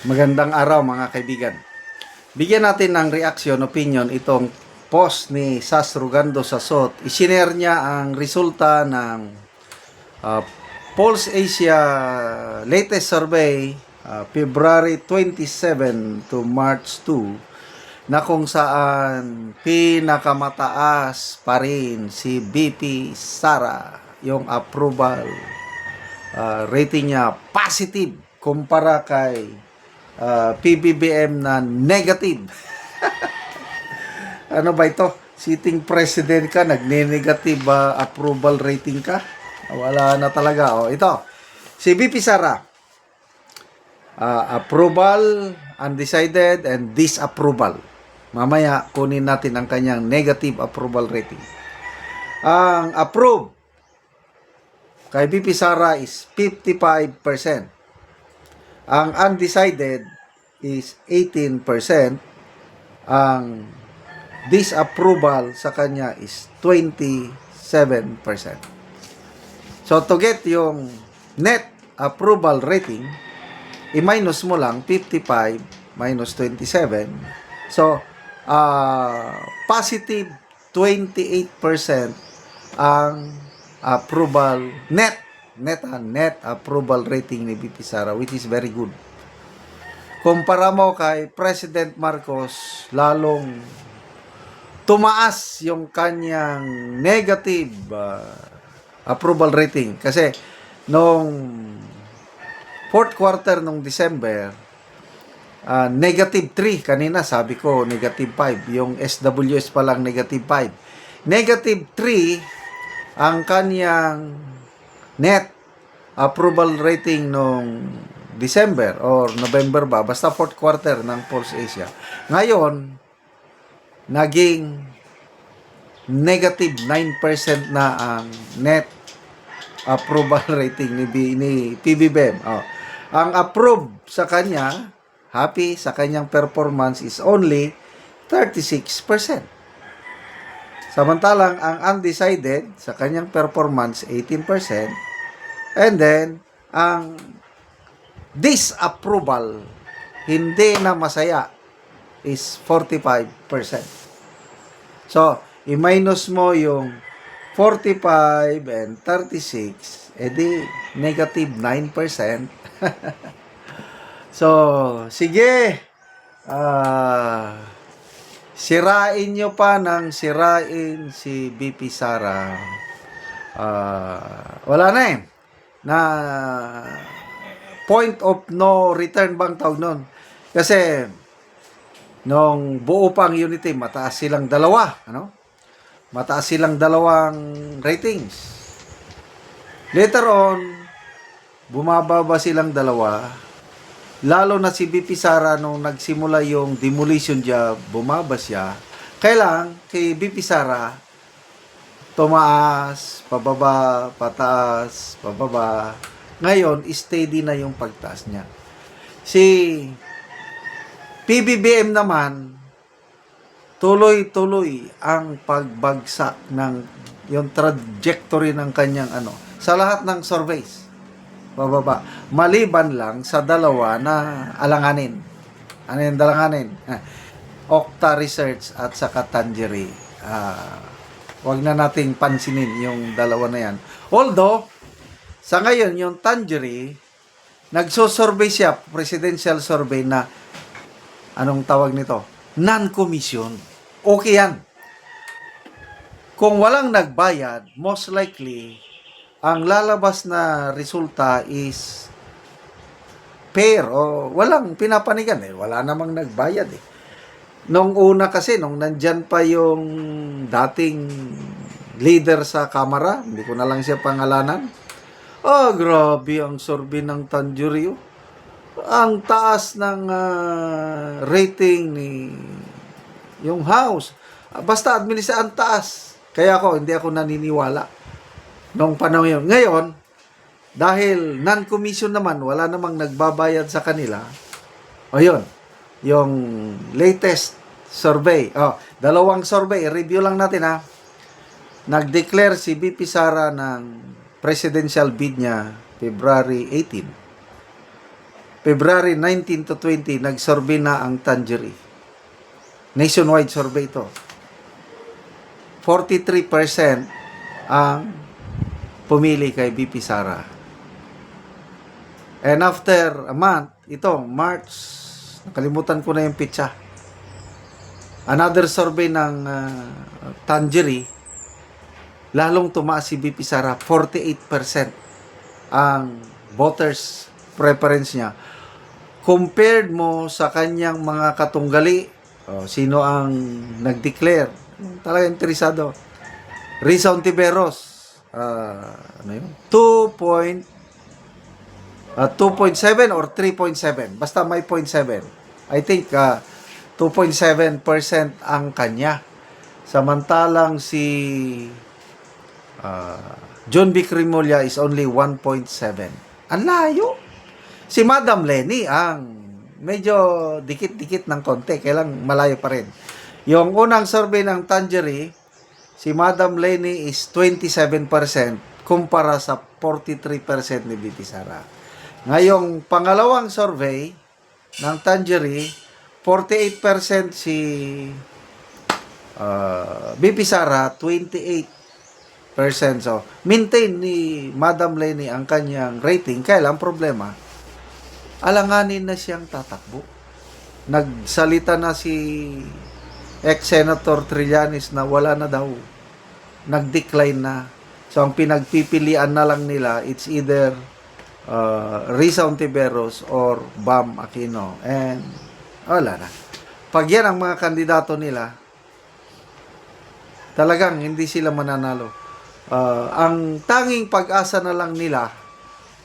Magandang araw mga kaibigan. Bigyan natin ng reaction, opinion itong post ni Sas Rugando Sasot. Isinare niya ang resulta ng uh, Pulse Asia latest survey February 27 to March 2 na kung saan pinakamataas pa rin si BP Sara yung approval rating niya positive kumpara kay PBBM na negative. Ano ba ito? Sitting president ka, nagne-negative approval rating ka? Wala na talaga. Ito, si BP Sara, approval, undecided, and disapproval. Mamaya, kunin natin ang kanyang negative approval rating. Ang approve kay BP Sara is 55%. Ang undecided is 18%. Ang disapproval sa kanya is 27%. So, to get yung net approval rating, i-minus mo lang 55 minus 27. So, positive 28% ang approval net approval rating ni BP Sara, which is very good. Kumpara mo kay President Marcos, lalong tumaas yung kanyang negative approval rating. Kasi nung fourth quarter nung December, negative 3. Kanina sabi ko negative 5. Yung SWS pa lang negative 5. Negative 3 ang kanyang net approval rating nung December or November ba, basta fourth quarter ng Pulse Asia. Ngayon, naging negative 9% na ang net approval rating ni PBBM. Ang approve sa kanya, happy sa kanyang performance is only 36%. Samantalang ang undecided sa kanyang performance 18%, and then ang disapproval hindi na masaya is 45%. So, i-minus mo yung 45 and 36, edi negative 9%. So, sige. Sirain nyo pa ng sirain si BP Sara. Wala na eh. Na point of no return bang tawag nun? Kasi nung buo pang unity, mataas silang dalawa. Mataas silang dalawang ratings. Later on, bumababa silang dalawa. Lalo na si BP Sara nung nagsimula yung demolition job, bumaba siya. Kailang kay BP Sara, tumaas, pababa, pataas, pababa. Ngayon, steady na yung pagtaas niya. Si PBBM naman, tuloy-tuloy ang pagbagsak ng yung trajectory ng kanyang sa lahat ng surveys. Bababa. Maliban lang sa dalawa na alanganin. Ano yung dalanganin? Okta Research at saka Tangery. Wag na nating pansinin yung dalawa na yan. Although, sa ngayon, yung Tangery, nagsosurvey siya, presidential survey na, anong tawag nito? Non-commission. Okay yan. Kung walang nagbayad, most likely, ang lalabas na resulta is fair o walang pinapanigan wala namang nagbayad Nung una kasi, nung nandyan pa yung dating leader sa Kamara, hindi ko na lang siya pangalanan. Grabe ang survey ng Tangery. Ang taas ng rating ni yung House. Basta administrasyon, ang taas. Kaya hindi ako naniniwala nung panahon yun. Ngayon, dahil non-commission naman, wala namang nagbabayad sa kanila, yun, yung latest survey. Dalawang survey, review lang natin Nag-declare si BP Sara ng presidential bid niya February 18. February 19 to 20, nag-survey na ang Tangerie. Nationwide survey ito. 43% ang pumili kay VP Sara. And after a month, ito, March, nakalimutan ko na yung pitsa. Another survey ng Tangerie, lalong tumaas si VP Sara, 48% ang voters preference niya. Compared mo sa kanyang mga katunggali, sino ang nag-declare? Talaga interesado. Risa Ontiveros, ano yun? 2.7 or 3.7. Basta may 0.7. I think 2.7% ang kanya. Samantalang si John B. Crimolia is only 1.7. Ang layo. Si Madam Lenny ang medyo dikit-dikit ng konti. Kailang malayo pa rin. Yung unang survey ng Tangerie, si Madam Lenny is 27% kumpara sa 43% ni VP Sara. Ngayong pangalawang survey ng Tangerie, 48% si VP Sara, 28%. So, maintain ni Madam Lenny ang kanyang rating. Kaya lang problema, alanganin na siyang tatakbo. Nagsalita na si ex-Senator Trillanes na wala na daw. Nag-decline na. So, ang pinagpipilian na lang nila, it's either Risa Ontiveros or Bam Aquino. And, wala na. Pag yan ang mga kandidato nila, talagang hindi sila mananalo. Ang tanging pag-asa na lang nila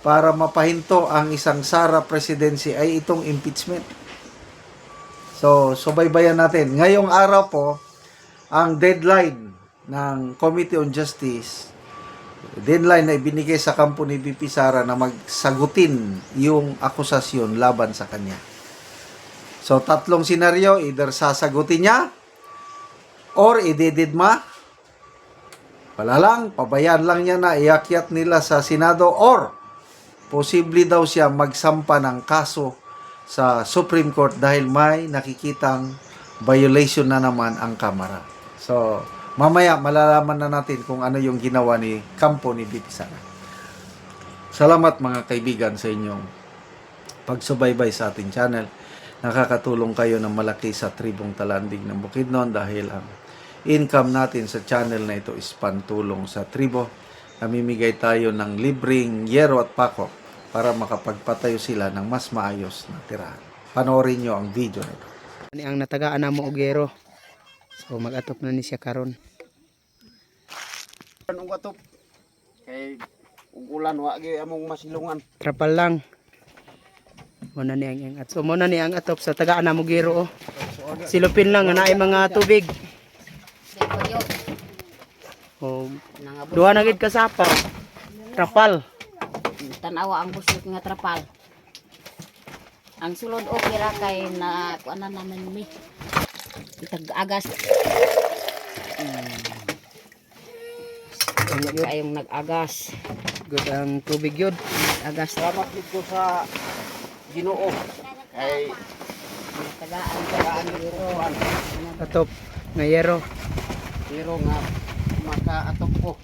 para mapahinto ang isang Sara presidency ay itong impeachment. So, subaybayan natin. Ngayong araw po, ang deadline ng Committee on Justice, deadline na ibinigay sa kampo ni VP Sara na magsagutin yung akusasyon laban sa kanya. So, tatlong senaryo, either sasagutin niya, or idididma, wala lang, pabayaan lang niya na iakyat nila sa Senado, or posible daw siya magsampa ng kaso sa Supreme Court dahil may nakikitang violation na naman ang Kamara. So, mamaya malalaman na natin kung ano yung ginawa ni kampo ni VP Sara. Salamat mga kaibigan sa inyong pagsubaybay sa ating channel. Nakakatulong kayo ng malaki sa tribong Talandig ng Bukidnon dahil ang income natin sa channel na ito is pantulong sa tribo. Namimigay tayo ng libreng yero at pako para makapagpatayo sila ng mas maayos na tirahan. Panoorin nyo ang video na ito. Ani ang natagaan na mo og yero. So mag-atop na ni siya karon. Anong atop? Kay ulan wa gyud among masilungan. Trapal lang. Muna ni ang atop. So muna ni ang atop sa tagaan na mo giro. Silupin lang na ay mga tubig. Oh, duha na gid kasapa. Trapal. Tanawa ang busog nga trapal. Ang sulod okay ra kay na kuan na naman mi. Itag-agas. Kayong nag-agas. Good ang tubig yun. Agas Salamat dito sa Ginoo. Kay tagaan dito. Atop nga yero. pero nga makaatop ko.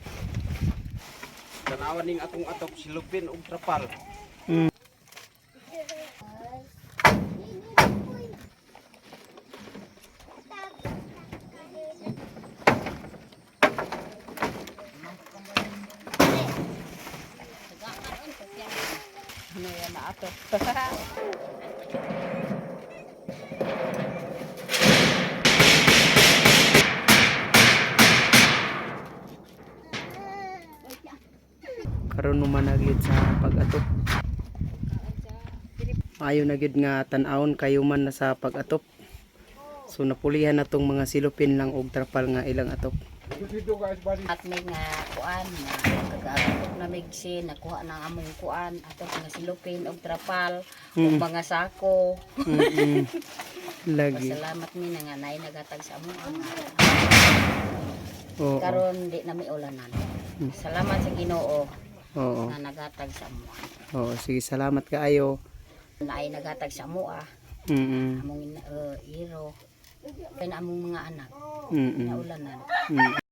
Tanawan ning atong atop silupin og trapal. Ano yan na ato? Karon naman na gyud sa pag-atop. Maayo na gyud nga tan-awon kayo man na sa pag-atop. So napulihan na tong mga silupin lang og trapal nga ilang atop. At may nga kuan na kagagot na migsin nakuha ng among kuan ato nga silupin og trapal ug mga sako. Lagi. Salamat mi na nga nay nagatag sa among Oo. karon di na may ulanan. Salamat sa Ginoo Oo. nga nagatag sa among. Oo, sige salamat kaayo. na ay naghatag sa mua, Mm. among iro, kaya among mga anak, Mm. naulanan. Mm.